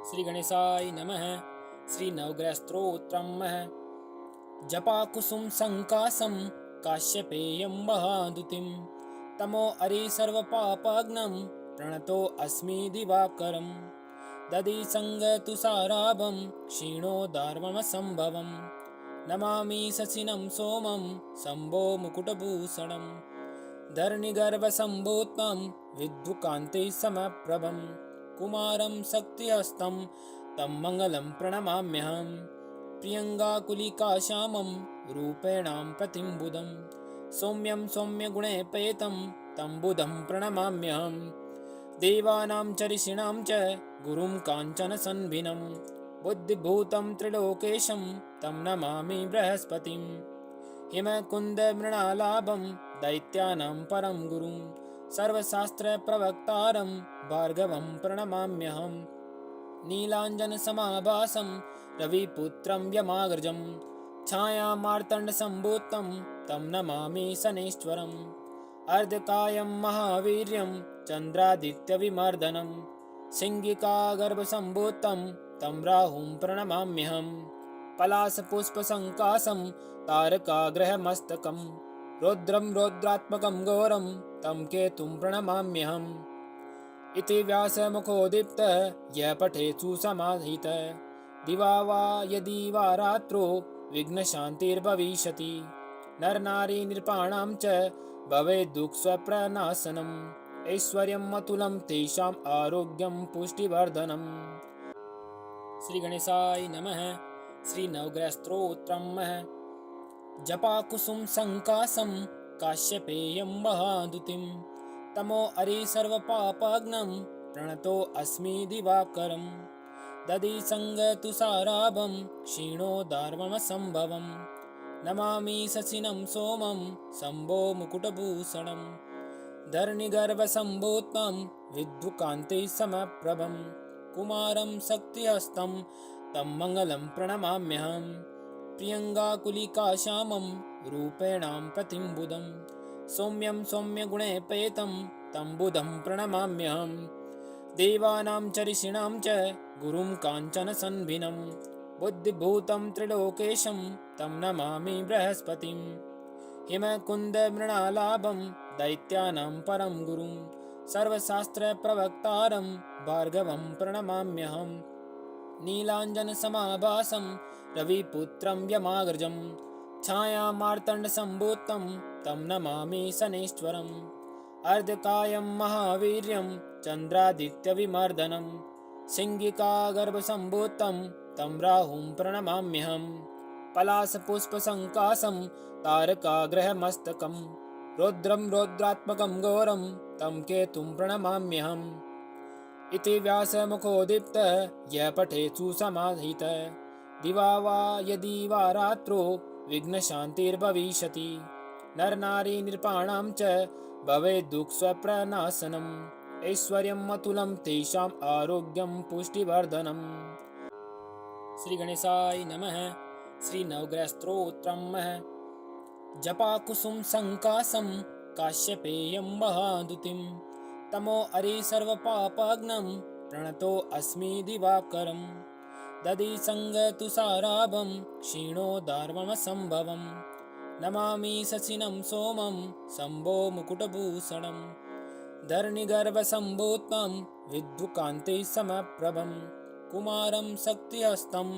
श्री गणेशाय नमः। श्री नवग्रह स्तोत्रम् जपाकुसुम संकासं काश्यपेयं महादुतिं तमो अरि सर्वपापाग्नं प्रणतो अस्मि दिवाकरं दधि संगतुषाराभं क्षीणोदार्वमसंभवं नमामि शशिनं सोमं शम्भो मुकुटभूषणं धरणिगर्भसम्भूतं विद्युकान्ते समप्रभं कुमारं शक्तिहस्तं तं मङ्गलं प्रणमाम्यहम् प्रियङ्गाकुलिकाश्यामं रूपेणां प्रतिम्बुधं सौम्यं सौम्यगुणेपेतं तं बुधं प्रणमाम्यहम् देवानां च ऋषीणां च गुरुं काञ्चनसन्भिनं बुद्धिभूतं त्रिलोकेशं तं नमामि बृहस्पतिं हिमकुन्दमृणालाभं दैत्यानां परं गुरुं सर्वशास्त्रप्रवक्तारं भार्गवं प्रणमाम्यहम् नीलाञ्जनसमाभासं रविपुत्रं यमाग्रजं छायामार्तण्डसम्भूतं तं नमामि शनैश्वरम् अर्धकायं महावीर्यं चन्द्रादित्यविमर्दनं सिंहिकागर्भसम्भूतं तं राहुं प्रणमाम्यहम् पलाशपुष्पसङ्कासं तारकाग्रहमस्तकं रौद्रं रौद्रात्मकं घोरं तं केतुं प्रणमाम्यहम् इति व्यासमुखोदीप्तः यः पठेत् सुसमाहितः दिवा वा यदि वा रात्रौ विघ्नशान्तिर्भविष्यति नरनारी नृपाणां च भवेत् दुःखप्रणाशनम् ऐश्वर्यम् अतुलं तेषाम् आरोग्यं पुष्टिवर्धनम्। श्री गणेशाय नमः। श्री नवग्रह स्तोत्रम् जपाकुसुम संकासं काश्यपेयं महादुतिं तमो अरि सर्वपापाग्नं प्रणतो अस्मि दिवाकरं दधि संगतुषाराभं क्षीणोदार्वमसंभवं नमामि शशिनं सोमं शम्भो मुकुटभूषणं धरणिगर्भसम्भूतं विद्युकान्ते समप्रभं कुमारं शक्तिहस्तं तं मङ्गलं प्रणमाम्यहम् प्रियङ्गाकुलिकाश्यामं रूपेणां प्रतिम्बुधं सौम्यं सौम्यगुणेपेतं तं बुधं प्रणमाम्यहम् देवानां च ऋषीणां च गुरुं काञ्चनसन्भिनं बुद्धिभूतं त्रिलोकेशं तं नमामि बृहस्पतिं हिमकुन्दमृणालाभं दैत्यानां परं गुरुं सर्वशास्त्रप्रवक्तारं भार्गवं प्रणमाम्यहम् नीलाञ्जनसमाभासं रविपुत्रं यमाग्रजं छायामार्तण्डसम्भूतं तं नमामि शनैश्वरम् अर्धकायं महावीर्यं चन्द्रादित्यविमर्दनं सिंहिकागर्भसम्भूतं तं राहुं प्रणमाम्यहम् पलाशपुष्पसङ्कासं तारकाग्रहमस्तकं रौद्रं रौद्रात्मकं घोरं तं केतुं प्रणमाम्यहम् इति व्यासमुखोदीप्तः यः पठेत् सुसमाहितः दिवा वा यदि वा रात्रौ विघ्नशान्तिर्भविष्यति नरनारी नृपाणां च भवेत् दुःखप्रणाशनम् ऐश्वर्यम् अतुलं तेषाम् आरोग्यं पुष्टिवर्धनम्। श्री गणेशाय नमः। श्री नवग्रह स्तोत्रम् जपाकुसुम संकासं काश्यपेयं महादुतिं तमो अरि सर्वपापाग्नं प्रणतो अस्मि दिवाकरं दधि संगतुषाराभं क्षीणोदार्वमसंभवं नमामि शशिनं सोमं शम्भो मुकुटभूषणं धरणिगर्भसम्भूतं विद्युकान्ते समप्रभं कुमारं शक्तिहस्तं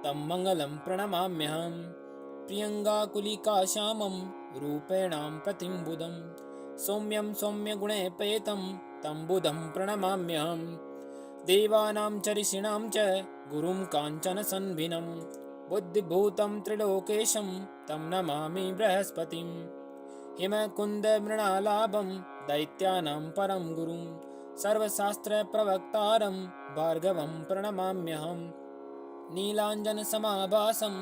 तं मङ्गलं प्रणमाम्यहम् प्रियङ्गाकुलिकाश्यामं रूपेणां प्रतिम्बुधं सौम्यं सौम्यगुणेपेतं तं बुधं प्रणमाम्यहम् देवानां च ऋषीणां च गुरुं काञ्चनसन्भिनं बुद्धिभूतं त्रिलोकेशं तं नमामि बृहस्पतिं हिमकुन्दमृणालाभं दैत्यानां परं गुरुं सर्वशास्त्रप्रवक्तारं भार्गवं प्रणमाम्यहम् नीलाञ्जनसमाभासं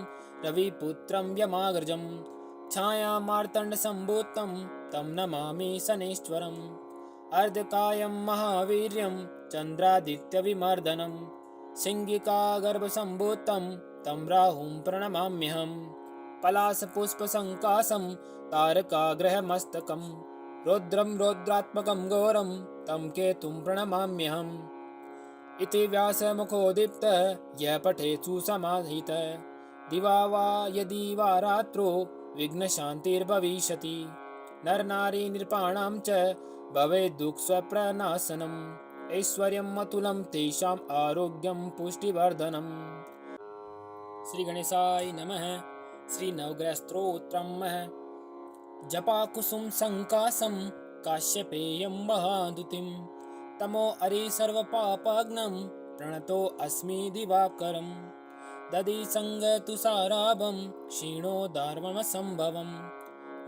रविपुत्रं यमाग्रजं छायामार्तण्डसम्भूतं तं नमामि शनैश्वरम् अर्धकायं महावीर्यं चन्द्रादित्यविमर्दनं सिंहिकागर्भसम्भूतं तं राहुं प्रणमाम्यहम् पलाशपुष्पसङ्कासं तारकाग्रहमस्तकं रौद्रं रौद्रात्मकं घोरं तं केतुं प्रणमाम्यहम् इति व्यासमुखोदीप्तः यः पठेत् सुसमाहितः दिवा वा यदि वा रात्रो विघ्नशान्तिर्भविष्यति नरनारी नृपाणां च भवेत् दुःखस्वप्रनाशनम् ऐश्वर्यम् अतुलं तेषाम् आरोग्यं पुष्टिवर्धनम्। श्री गणेशाय नमः। श्री नवग्रह स्तोत्रम्। जपाकुसुम संकासं काश्यपेयं महादुतिं तमो अरि सर्वपापाग्नं प्रणतो अस्मि दिवाकरं दधि संगतुषाराभं क्षीणोदार्वणसंभवं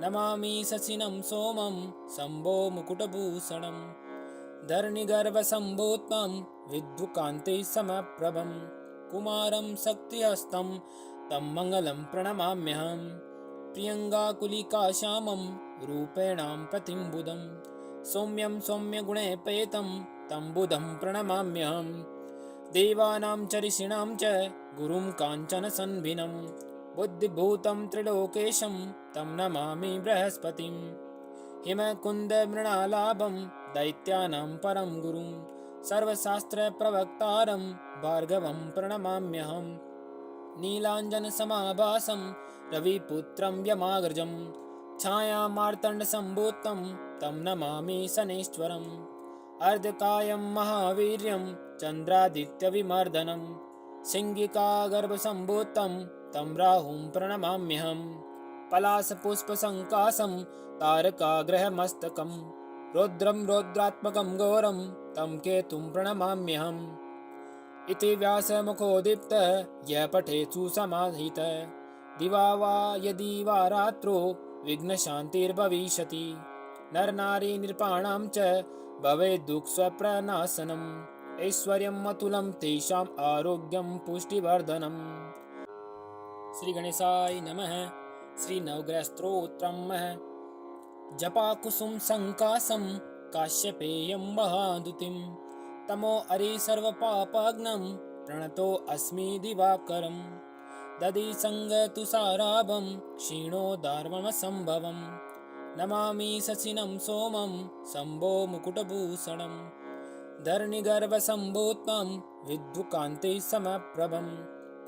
नमामि शशिनं सोमं शम्भो मुकुटभूषणं धरणिगर्भसम्भूतं विद्युकान्ते समप्रभं कुमारं शक्तिहस्तं तं मङ्गलं प्रणमाम्यहम् प्रियङ्गाकुलिकाश्यामं रूपेणां प्रतिम्बुधं सौम्यं सौम्यगुणेपेतं तं बुधं प्रणमाम्यहम् देवानां च ऋषीणां च गुरुं काञ्चनसन्भिनं बुद्धिभूतं त्रिलोकेशं तं नमामि बृहस्पतिं हिमकुन्दमृणालाभं दैत्यानां परं गुरुं सर्वशास्त्रप्रवक्तारं भार्गवं प्रणमाम्यहम् नीलाञ्जनसमाभासं रविपुत्रं यमाग्रजं छायामार्तण्डसम्भूतं तं नमामि शनैश्वरम् अर्धकायं महावीर्यं चन्द्रादित्यविमर्दनं सिंहिकागर्भसम्भूतं तं राहुं प्रणमाम्यहम् पलाशपुष्पसङ्कासं तारकाग्रहमस्तकं रौद्रं रौद्रात्मकं घोरं तं केतुं प्रणमाम्यहम् इति व्यासमुखोदीप्तः यः पठेत् सुसमाहितः दिवा वा यदि वा रात्रो विघ्नशान्तिर्भविष्यति नरनारी नृपाणां च भवेत् दुःखस्वप्रनाशनम् ऐश्वर्यम् अतुलं तेषाम् आरोग्यं पुष्टिवर्धनम्। श्री गणेशाय नमः। श्री नवग्रह स्तोत्रम्। जपाकुसुम संकासं काश्यपेयं महादुतिं तमो अरि सर्वपापाग्नं प्रणतो अस्मि दिवाकरं दधि संगतुषाराभं क्षीणोदार्वणसंभवं नमामि शशिनं सोमं शम्भो मुकुटभूषणं धरणिगर्भसम्भूतं विद्युकान्ते समप्रभं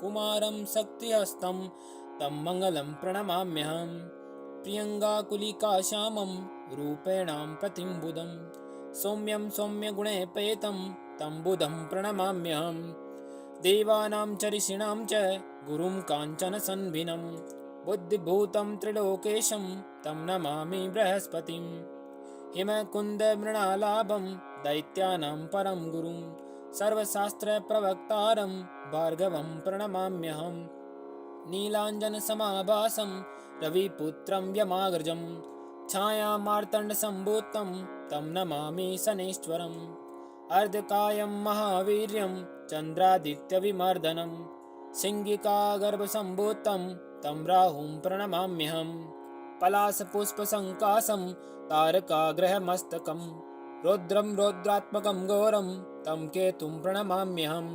कुमारं शक्तिहस्तं तं मङ्गलं प्रणमाम्यहम् प्रियङ्गाकुलिकाश्यामं रूपेणां प्रतिम्बुधं सौम्यं सौम्यगुणेपेतं तं बुधं प्रणमाम्यहम् देवानां च ऋषीणां च गुरुं काञ्चनसन्भिनं बुद्धिभूतं त्रिलोकेशं तं नमामि बृहस्पतिं हिमकुन्दमृणालाभं दैत्यानां परं गुरुं सर्वशास्त्रप्रवक्तारं भार्गवं प्रणमाम्यहम् नीलाञ्जनसमाभासं रविपुत्रं यमाग्रजं छायामार्तण्डसम्भूतं तं नमामि शनैश्वरम् अर्धकायं महावीर्यं चन्द्रादित्यविमर्दनं सिंहिकागर्भसम्भूतं तं राहुं प्रणमाम्यहम् पलाशपुष्पसङ्कासं तारकाग्रहमस्तकं रौद्रं रौद्रात्मकं घोरं तं केतुं प्रणमाम्यहम्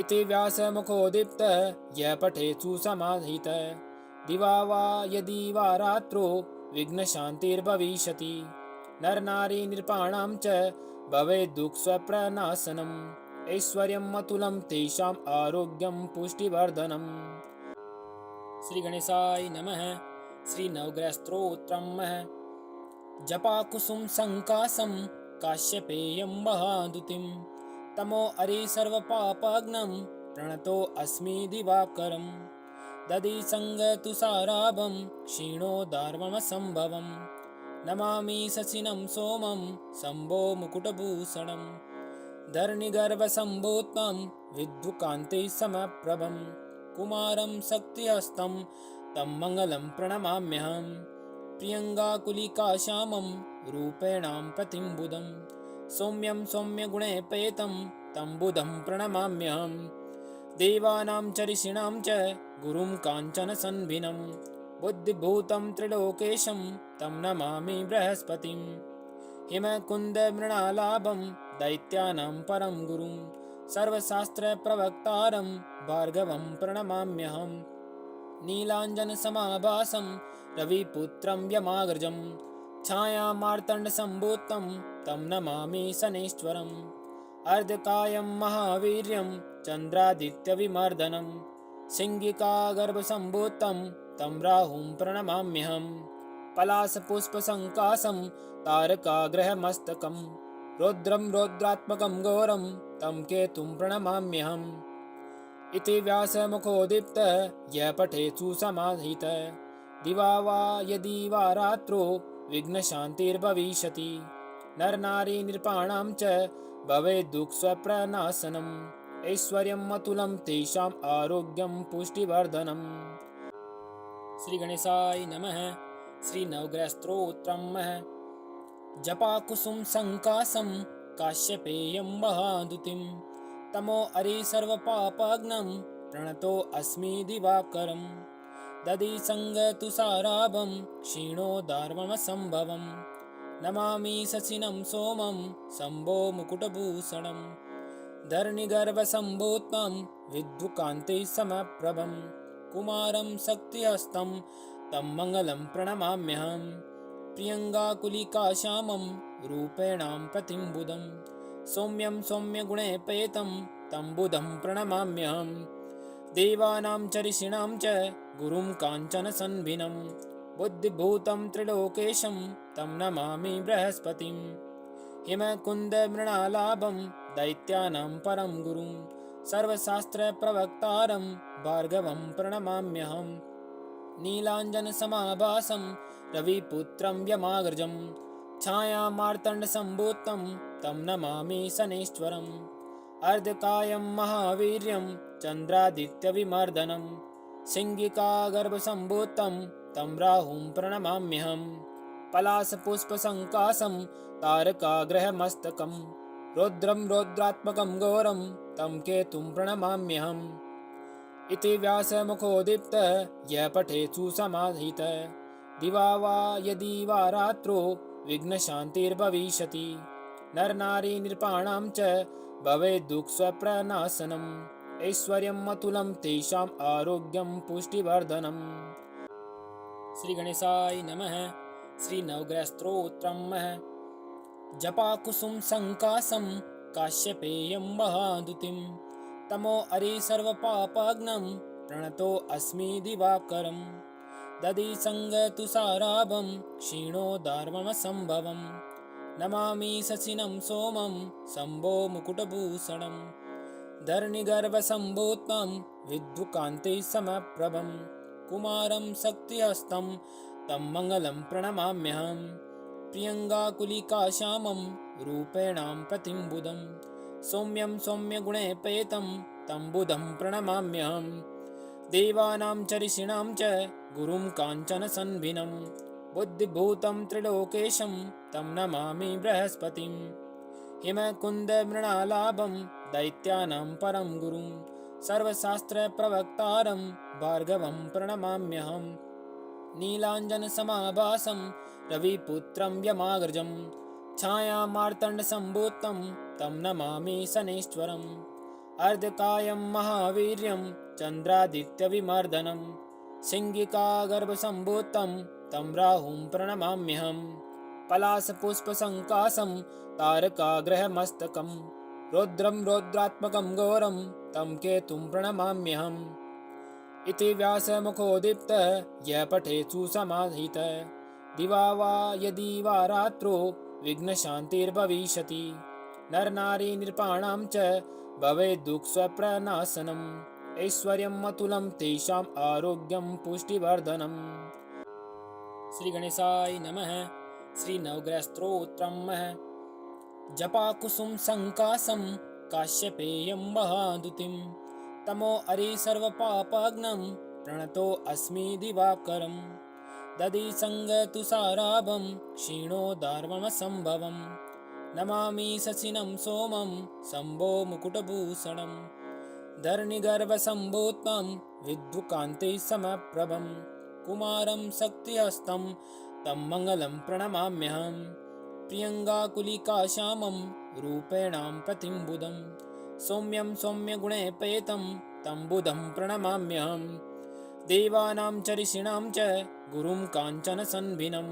इति व्यासमुखोदीप्तः यः पठेत् सुसमाहितः दिवा वा यदि वा रात्रो विघ्नशान्तिर्भविष्यति नरनारी नृपाणां च भवेत् दुःखस्वप्रनाशनम् ऐश्वर्यम् अतुलं तेषाम् आरोग्यं पुष्टिवर्धनम्। श्री गणेशाय नमः। श्री नवग्रह स्तोत्रम्। जपाकुसुम संकासं काश्यपेयं महादुतिं तमो अरि सर्वपापाग्नं प्रणतो अस्मि दिवाकरं दधि संगतुषाराभं क्षीणोदार्वणसंभवं नमामि शशिनं सोमं शम्भो मुकुटभूषणं धरणिगर्भसम्भूतं विद्युकान्ते समप्रभं कुमारं शक्तिहस्तं तं मङ्गलं प्रणमाम्यहम् प्रियङ्गाकुलिकाश्यामं रूपेणां प्रतिम्बुधं सौम्यं सौम्यगुणेपेतं तं बुधं प्रणमाम्यहम् देवानां च ऋषीणां च गुरुं काञ्चनसन्भिनं बुद्धिभूतं त्रिलोकेशं तं नमामि बृहस्पतिं हिमकुन्दमृणालाभं दैत्यानां परं गुरुं सर्वशास्त्रप्रवक्तारं भार्गवं प्रणमाम्यहम् नीलाञ्जनसमाभासं रविपुत्रं यमाग्रजं छायामार्तण्डसम्भूतं तं नमामि शनैश्वरम् अर्धकायं महावीर्यं चन्द्रादित्यविमर्दनं सिंहिकागर्भसम्भूतं तं राहुं प्रणमाम्यहं पलाशपुष्पसङ्काशं तारकाग्रहमस्तकं रौद्रं रौद्रात्मकं घोरं तं केतुं प्रणमाम्यहम् इति व्यासमुखोदीप्तः यः पठेत् सुसमाहितः दिवा वा यदि वा रात्रौ विघ्नशान्तिर्भविष्यति नरनारी नृपाणां च भवेत् दुःखस्वप्रनाशनम् ऐश्वर्यम् अतुलं तेषाम् आरोग्यं पुष्टिवर्धनम्। श्री गणेशाय नमः। श्री नवग्रहस्तोत्रम् जपाकुसुम संकाशं काश्यपेयं महादुतिं तमो अरि सर्वपापाग्नं प्रणतो अस्मि दिवाकरं दधि संगतुषाराभं क्षीणोदार्वमसम्भवं नमामि शशिनं सोमं शम्भो मुकुटभूषणं धरणिगर्भसम्भूतं विद्युकान्ते समप्रभं कुमारं शक्तिहस्तं तं मङ्गलं प्रणमाम्यहम् प्रियङ्गाकुलिकाश्यामं रूपेणां प्रतिम्बुधं सौम्यं सौम्यगुणेपेतं तं बुधं प्रणमाम्यहम् देवानां च ऋषीणां च गुरुं काञ्चनसन्भिनं बुद्धिभूतं त्रिलोकेशं तं नमामि बृहस्पतिं हिमकुन्दमृणालाभं दैत्यानां परं गुरुं सर्वशास्त्रप्रवक्तारं भार्गवं प्रणमाम्यहम् नीलाञ्जनसमाभासं रविपुत्रं यमाग्रजं छायामार्तण्डसम्भूतं तं नमामि शनैश्वरम् अर्धकायं महावीर्यं चन्द्रादित्यविमर्दनं सिंहिकागर्भसम्भूतं तं राहुं प्रणमाम्यहम् पलाशपुष्पसङ्काशं तारकाग्रहमस्तकं रौद्रं रौद्रात्मकं घोरं तं केतुं प्रणमाम्यहम् इति व्यासमुखोदीप्तः यः पठेत् सुसमाहितः दिवा वा यदि वा रात्रौ विघ्नशान्तिर्भविष्यति नरनारी नृपाणां च भवेत् दुःखस्वप्रनाशनम् ऐश्वर्यम् अतुलं तेषाम् आरोग्यं पुष्टिवर्धनम्। श्री गणेशाय नमः। श्री नवग्रहस्तोत्रम् जपाकुसुम संकाशं काश्यपेयं महादुतिं तमो अरि सर्वपापाग्नं प्रणतो अस्मि दिवाकरं दधि संगतुषाराभं क्षीणोदार्वमसम्भवं नमामि शशिनं सोमं शम्भो मुकुटभूषणं धरणिगर्भसम्भूतं विद्युकान्ते समप्रभं कुमारं शक्तिहस्तं तं मङ्गलं प्रणमाम्यहम् प्रियङ्गाकुलिकाश्यामं रूपेणां प्रतिम्बुधं सौम्यं सौम्यगुणेपेतं तं बुधं प्रणमाम्यहम् देवानां च ऋषीणां च गुरुं काञ्चनसन्भिनं बुद्धिभूतं त्रिलोकेशं तं नमामि बृहस्पतिं हिमकुन्दमृणालाभं दैत्यानां परं गुरुं सर्वशास्त्रप्रवक्तारं भार्गवं प्रणमाम्यहम् नीलाञ्जनसमाभासं रविपुत्रं यमाग्रजं छायामार्तण्डसम्भूतं तं नमामि शनैश्वरम् अर्धकायं महावीर्यं चन्द्रादित्यविमर्दनं सिंहिकागर्भसम्भूतं तं राहुं प्रणमाम्यहम् पलाशपुष्पसङ्काशं तारकाग्रहमस्तकं रौद्रं रौद्रात्मकं घोरं तं केतुं प्रणमाम्यहम् इति व्यासमुखोदीप्तः यः पठेत् सुसमाहितः दिवा वा यदि वा रात्रौ विघ्नशान्तिर्भविष्यति नरनारी नृपाणां च भवेत् दुःखस्वप्रनाशनम् ऐश्वर्यम् अतुलं तेषाम् आरोग्यं पुष्टिवर्धनम्। श्री गणेशाय नमः। श्री नवग्रहस्तोत्रम् जपाकुसुम संकाशं काश्यपेयं महादुतिं तमो अरि सर्वपापाग्नं प्रणतो अस्मि दिवाकरं दधि संगतुषाराभं क्षीणोदार्वमसम्भवं नमामि शशिनं सोमं शम्भो मुकुटभूषणं धरणिगर्भसम्भूतं विद्युकान्ते समप्रभं कुमारं शक्तिहस्तं तं मङ्गलं प्रणमाम्यहम् प्रियङ्गाकुलिकाश्यामं रूपेणां प्रतिम्बुधं सौम्यं सौम्यगुणेपेतं तं बुधं प्रणमाम्यहम् देवानां च ऋषीणां च गुरुं काञ्चनसन्भिनं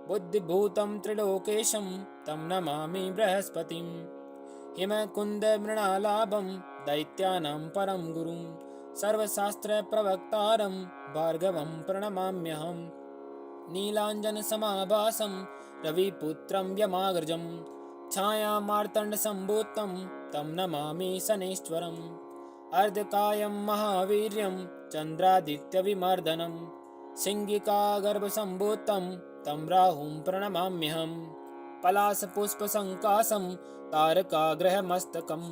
बुद्धिभूतं त्रिलोकेशं तं नमामि बृहस्पतिं हिमकुन्दमृणालाभं दैत्यानां परं गुरुं सर्वशास्त्रप्रवक्तारं भार्गवं प्रणमाम्यहम् नीलाञ्जनसमाभासं रविपुत्रं यमाग्रजं छायामार्तण्डसम्भूतं तं नमामि शनैश्वरम् अर्धकायं महावीर्यं चन्द्रादित्यविमर्दनं सिंहिकागर्भसम्भूतं तं राहुं प्रणमाम्यहम् पलाशपुष्पसङ्काशं तारकाग्रहमस्तकं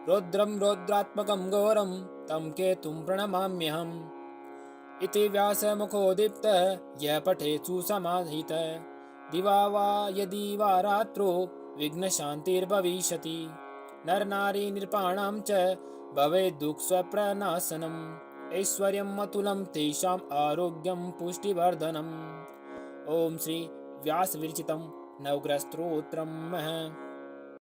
रौद्रं रौद्रात्मकं घोरं तं केतुं प्रणमाम्यहम् इति व्यासमुखोदीप्तः यः पठेत् सुसमाहितः दिवा वा यदि वा रात्रौ विघ्नशान्तिर्भविष्यति नरनारीनृपाणां च भवेत् दुःखस्वप्रणाशनम् ऐश्वर्यम् अतुलं तेषाम् आरोग्यं पुष्टिवर्धनम्। ॐ श्री व्यासविरचितं नवग्रहस्तोत्रम्।